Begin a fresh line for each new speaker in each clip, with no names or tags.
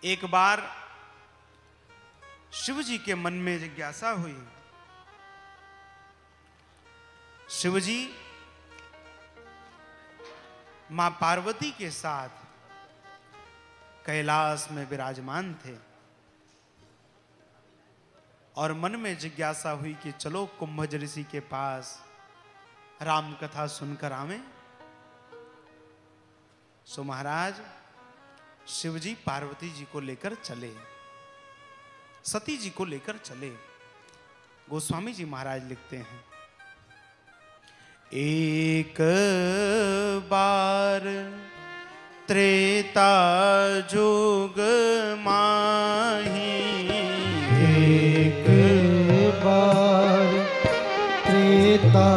एक बार शिव जी के मन में जिज्ञासा हुई। शिव जी मां पार्वती के साथ कैलाश में विराजमान थे और मन में जिज्ञासा हुई कि चलो कुंभज ऋषि के पास राम कथा सुनकर आवें। सो महाराज शिव जी पार्वती जी को लेकर चले, सती जी को लेकर चले। गोस्वामी जी महाराज लिखते हैं, एक बार त्रेता जुग माही,
एक बार त्रेता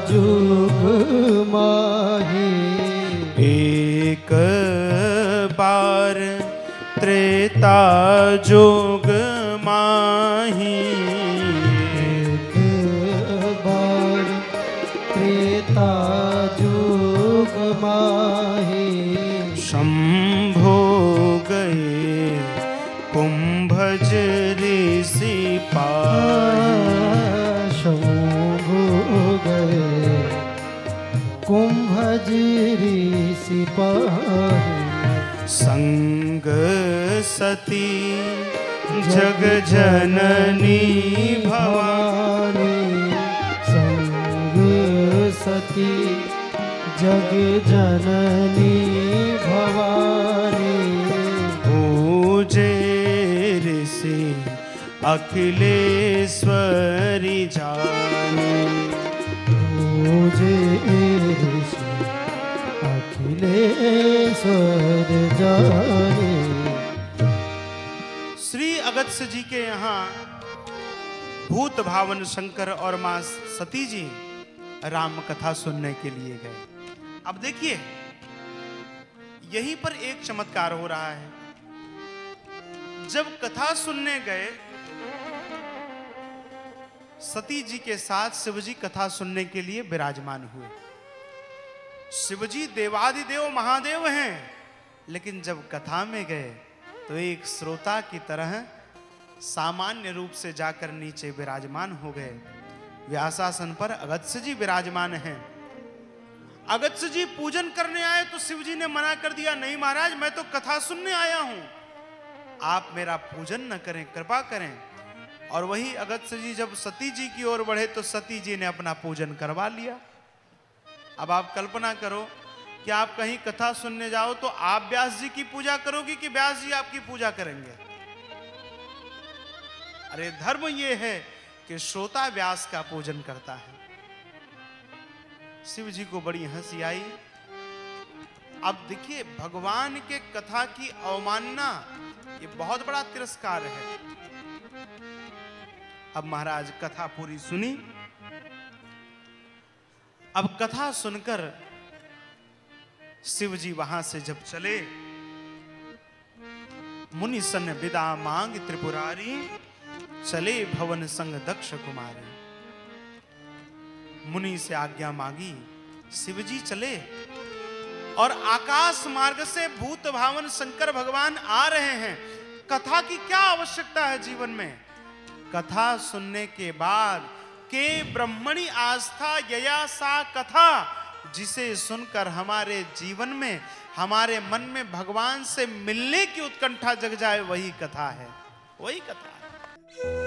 जुग माही,
एक बार त्रेता जुग माही,
एक बार त्रेता जुग माही,
शंभो गए कुंभज ऋषि पाही,
शंभु गए कुंभज ऋषि पाही,
संग सती जग जननी भवानी,
संग सती जग जननी भवानी,
पूजे ऋषि अखिलेश्वरी जानी,
पूजे ऋषि अखिलेश्वर जाने।
श्री अगस्त्य जी के यहाँ भूत भावन शंकर और मां सती जी राम कथा सुनने के लिए गए। अब देखिए यहीं पर एक चमत्कार हो रहा है। जब कथा सुनने गए, सती जी के साथ शिव जी कथा सुनने के लिए विराजमान हुए। शिव जी देवादिदेव महादेव हैं, लेकिन जब कथा में गए तो एक श्रोता की तरह सामान्य रूप से जाकर नीचे विराजमान हो गए। व्यासासन पर अगस्त्य जी विराजमान हैं। अगस्त्य जी पूजन करने आए तो शिव जी ने मना कर दिया, नहीं महाराज मैं तो कथा सुनने आया हूं, आप मेरा पूजन न करें, कृपा करें। और वही अगस्त्य जी जब सती जी की ओर बढ़े तो सती जी ने अपना पूजन करवा लिया। अब आप कल्पना करो कि आप कहीं कथा सुनने जाओ तो आप व्यास जी की पूजा करोगे कि व्यास जी आपकी पूजा करेंगे? अरे धर्म ये है कि श्रोता व्यास का पूजन करता है। शिव जी को बड़ी हंसी आई। अब देखिए भगवान के कथा की अवमानना ये बहुत बड़ा तिरस्कार है। अब महाराज कथा पूरी सुनी। अब कथा सुनकर शिव जी वहां से जब चले, मुनि सन विदा मांग त्रिपुरारी, चले भवन संग दक्ष कुमारी। मुनि से आज्ञा मांगी, शिव जी चले और आकाश मार्ग से भूत भावन शंकर भगवान आ रहे हैं। कथा की क्या आवश्यकता है जीवन में? कथा सुनने के बाद के ब्रह्मणि आस्था यया सा कथा, जिसे सुनकर हमारे जीवन में, हमारे मन में भगवान से मिलने की उत्कंठा जग जाए, वही कथा है, वही कथा है।